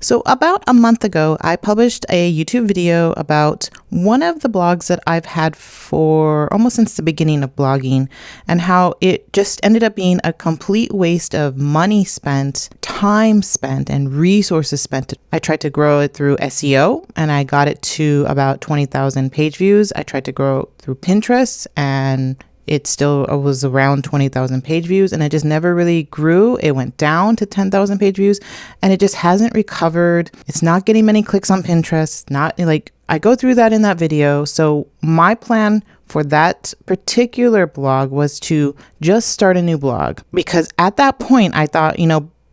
So about a month ago, I published a YouTube video about one of the blogs that I've had for almost since the beginning of blogging, and how it just ended up being a complete waste of money spent, time spent, and resources spent. I tried to grow it through SEO and I got it to about 20,000 page views. I tried to grow it through Pinterest and it still was around 20,000 page views, and it just never really grew. It went down to 10,000 page views and it just hasn't recovered. It's not getting many clicks on Pinterest. Not like I go through that in that video. So my plan for that particular blog was to just start a new blog, because at that point I thought,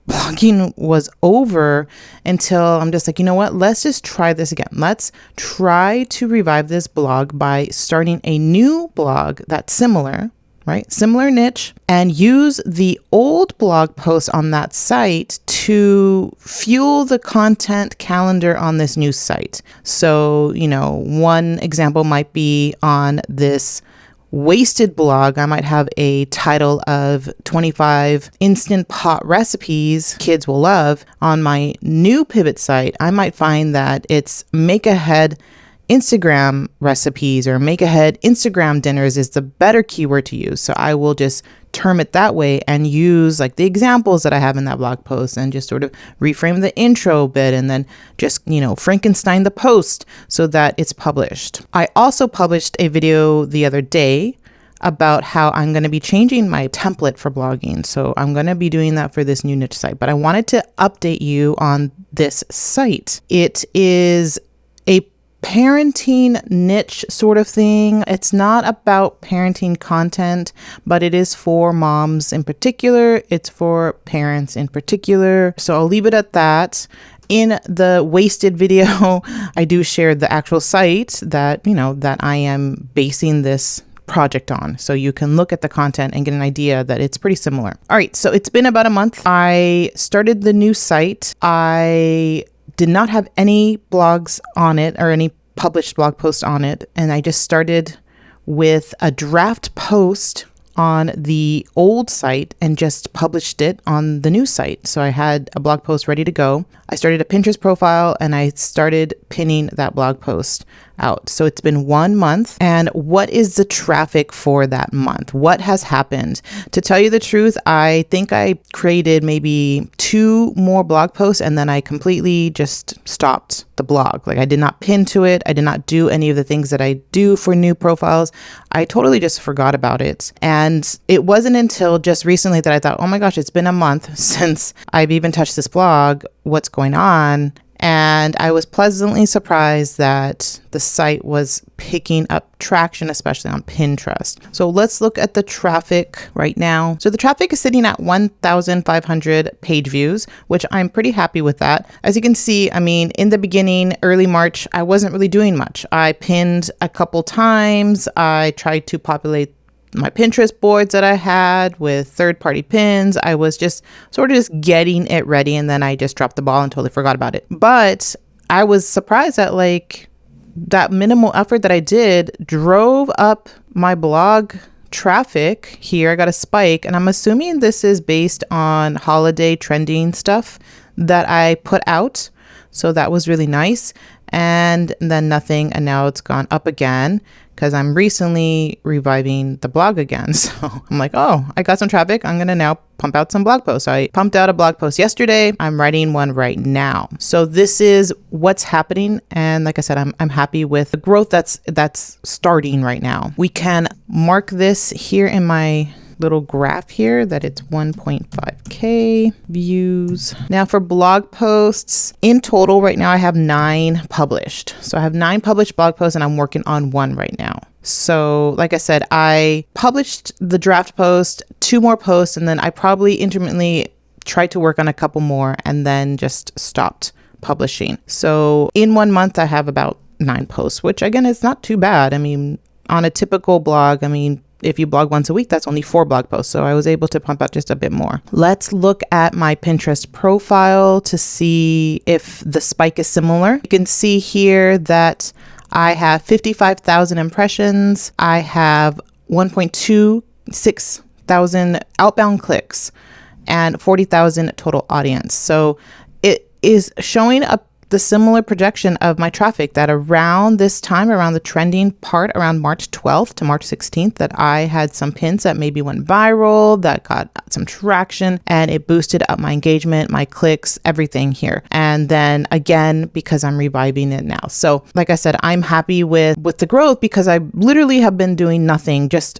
blogging was over, until I'm just like, you know what, let's just try this again. Let's try to revive this blog by starting a new blog that's similar, right? Similar niche, and use the old blog posts on that site to fuel the content calendar on this new site. So, one example might be on this wasted blog, I might have a title of 25 instant pot recipes kids will love. On my new pivot site, I might find that it's make ahead Instagram recipes, or make ahead Instagram dinners is the better keyword to use. So I will just term it that way and use like the examples that I have in that blog post, and just sort of reframe the intro bit, and then just, Frankenstein the post so that it's published. I also published a video the other day about how I'm going to be changing my template for blogging. So I'm going to be doing that for this new niche site, but I wanted to update you on this site. It is a parenting niche sort of thing. It's not about parenting content, but it is for moms in particular. It's for parents in particular. So I'll leave it at that. In the wasted video, I do share the actual site that, that I am basing this project on. So you can look at the content and get an idea that it's pretty similar. All right. So it's been about a month. I started the new site. I did not have any blogs on it or any published blog posts on it. And I just started with a draft post on the old site and just published it on the new site. So I had a blog post ready to go. I started a Pinterest profile and I started pinning that blog post out. So it's been 1 month. And what is the traffic for that month? What has happened? To tell you the truth, I think I created maybe 2 more blog posts and then I completely just stopped the blog. Like I did not pin to it. I did not do any of the things that I do for new profiles. I totally just forgot about it. And it wasn't until just recently that I thought, oh my gosh, it's been a month since I've even touched this blog. What's going on? And I was pleasantly surprised that the site was picking up traction, especially on Pinterest. So let's look at the traffic right now. So the traffic is sitting at 1,500 page views, which I'm pretty happy with that. As you can see, in the beginning, early March, I wasn't really doing much. I pinned a couple times. I tried to populate my Pinterest boards that I had with third-party pins. I was just sort of just getting it ready, and then I just dropped the ball and totally forgot about it. But I was surprised that that minimal effort that I did drove up my blog traffic here. I got a spike, and I'm assuming this is based on holiday trending stuff that I put out. So that was really nice. And then nothing, and now it's gone up again because I'm recently reviving the blog again. So I'm like, oh, I got some traffic. I'm going to now pump out some blog posts. I pumped out a blog post yesterday. I'm writing one right now. So this is what's happening. And like I said, I'm happy with the growth that's starting right now. We can mark this here in my little graph here that it's 1.5K views. Now for blog posts, in total right now I have 9 published. So I have 9 published blog posts and I'm working on 1 right now. So like I said, I published the draft post, 2 more posts, and then I probably intermittently tried to work on a couple more and then just stopped publishing. So in 1 month I have about 9 posts, which again is not too bad. On a typical blog, if you blog once a week, that's only 4 blog posts. So I was able to pump out just a bit more. Let's look at my Pinterest profile to see if the spike is similar. You can see here that I have 55,000 impressions. I have 1.26 thousand outbound clicks and 40,000 total audience. So is showing up the similar projection of my traffic, that around this time, around the trending part, around March 12th to March 16th, that I had some pins that maybe went viral, that got some traction, and it boosted up my engagement, my clicks, everything here. And then again, because I'm reviving it now. So like I said, I'm happy with the growth, because I literally have been doing nothing, just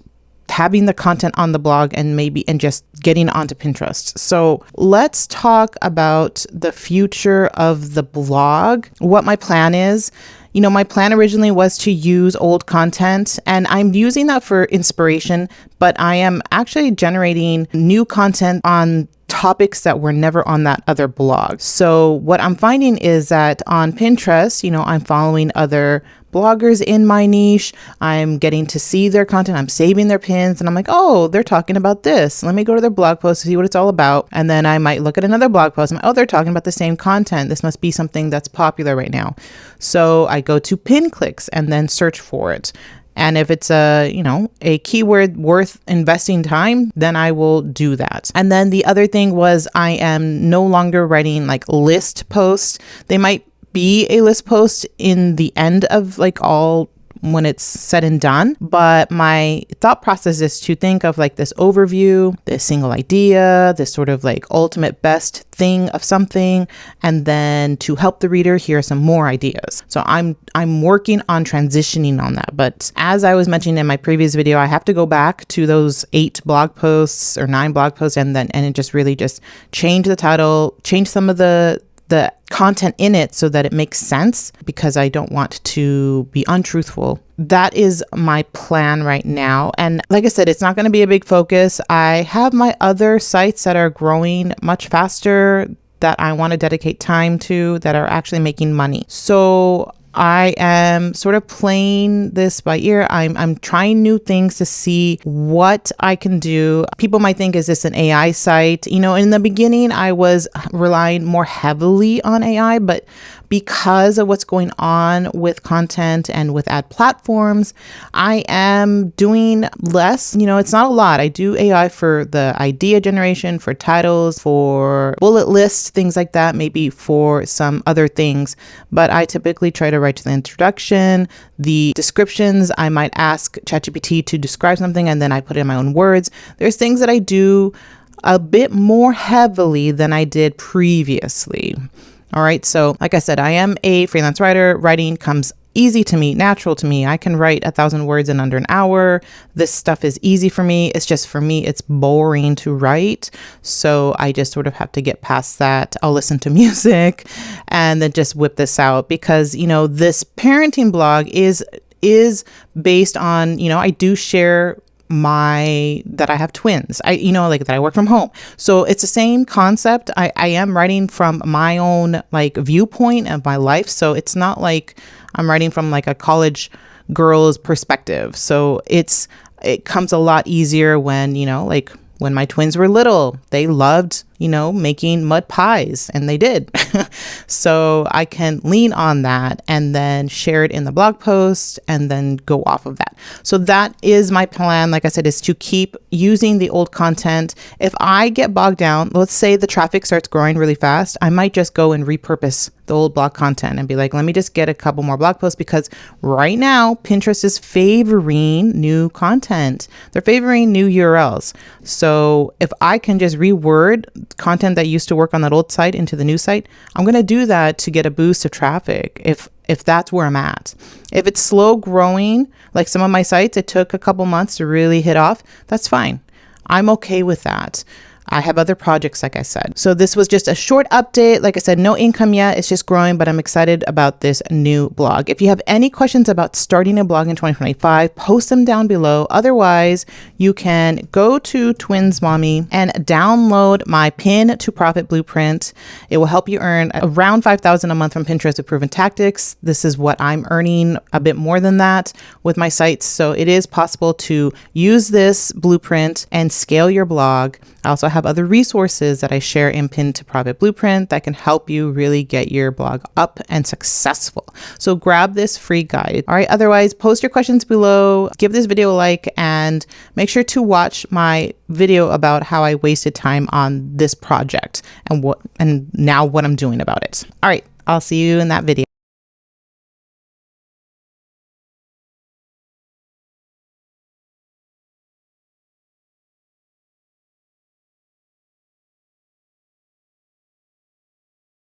having the content on the blog and just getting onto Pinterest. So let's talk about the future of the blog, what my plan is. You know, my plan originally was to use old content, and I'm using that for inspiration, but I am actually generating new content on topics that were never on that other blog. So what I'm finding is that on Pinterest, you know, I'm following other bloggers in my niche. I'm getting to see their content. I'm saving their pins, and I'm like, oh, they're talking about this. Let me go to their blog post to see what it's all about. And then I might look at another blog post. I'm like, oh, they're talking about the same content. This must be something that's popular right now. So I go to pin clicks and then search for it. And if it's a keyword worth investing time, then I will do that. And then the other thing was, I am no longer writing like list posts. They might be a list post in the end of like all when it's said and done. But my thought process is to think of like this overview, this single idea, this sort of like ultimate best thing of something, and then to help the reader hear some more ideas. So I'm working on transitioning on that. But as I was mentioning in my previous video, I have to go back to those 8 blog posts or 9 blog posts, and it just really just change the title, change some of the content in it so that it makes sense, because I don't want to be untruthful. That is my plan right now. And like I said, it's not going to be a big focus. I have my other sites that are growing much faster that I want to dedicate time to, that are actually making money. So I am sort of playing this by ear. I'm trying new things to see what I can do. People might think, is this an AI site? You know, in the beginning, I was relying more heavily on AI, but because of what's going on with content and with ad platforms, I am doing less. You know, it's not a lot. I do AI for the idea generation, for titles, for bullet lists, things like that, maybe for some other things. But I typically try to write to the introduction, the descriptions. I might ask ChatGPT to describe something, and then I put it in my own words. There's things that I do a bit more heavily than I did previously. All right. So like I said, I am a freelance writer. Writing comes easy to me, natural to me. I can write 1,000 words in under an hour. This stuff is easy for me. It's just, for me, it's boring to write. So I just sort of have to get past that. I'll listen to music and then just whip this out, because, you know, this parenting blog is based on, you know, I do share that I have twins, that I work from home. So it's the same concept. I am writing from my own like viewpoint of my life. So it's not like I'm writing from like a college girl's perspective. So it comes a lot easier when, you know, like when my twins were little, they loved, you know, making mud pies, and they did. So I can lean on that and then share it in the blog post and then go off of that. So that is my plan. Like I said, is to keep using the old content. If I get bogged down, let's say the traffic starts growing really fast, I might just go and repurpose the old blog content and be like, let me just get a couple more blog posts, because right now Pinterest is favoring new content. They're favoring new URLs. So if I can just reword content that used to work on that old site into the new site, I'm going to do that to get a boost of traffic if that's where I'm at. If it's slow growing, like some of my sites, it took a couple months to really hit off, that's fine. I'm okay with that. I have other projects, like I said. So this was just a short update. Like I said, no income yet. It's just growing, but I'm excited about this new blog. If you have any questions about starting a blog in 2025, post them down below. Otherwise, you can go to Twins Mommy and download my Pin to Profit Blueprint. It will help you earn around $5,000 a month from Pinterest with proven tactics. This is what I'm earning, a bit more than that with my sites. So it is possible to use this blueprint and scale your blog I also have other resources that I share in Pin to Profit Blueprint that can help you really get your blog up and successful. So grab this free guide. All right. Otherwise, post your questions below, give this video a like, and make sure to watch my video about how I wasted time on this project and now what I'm doing about it. All right. I'll see you in that video.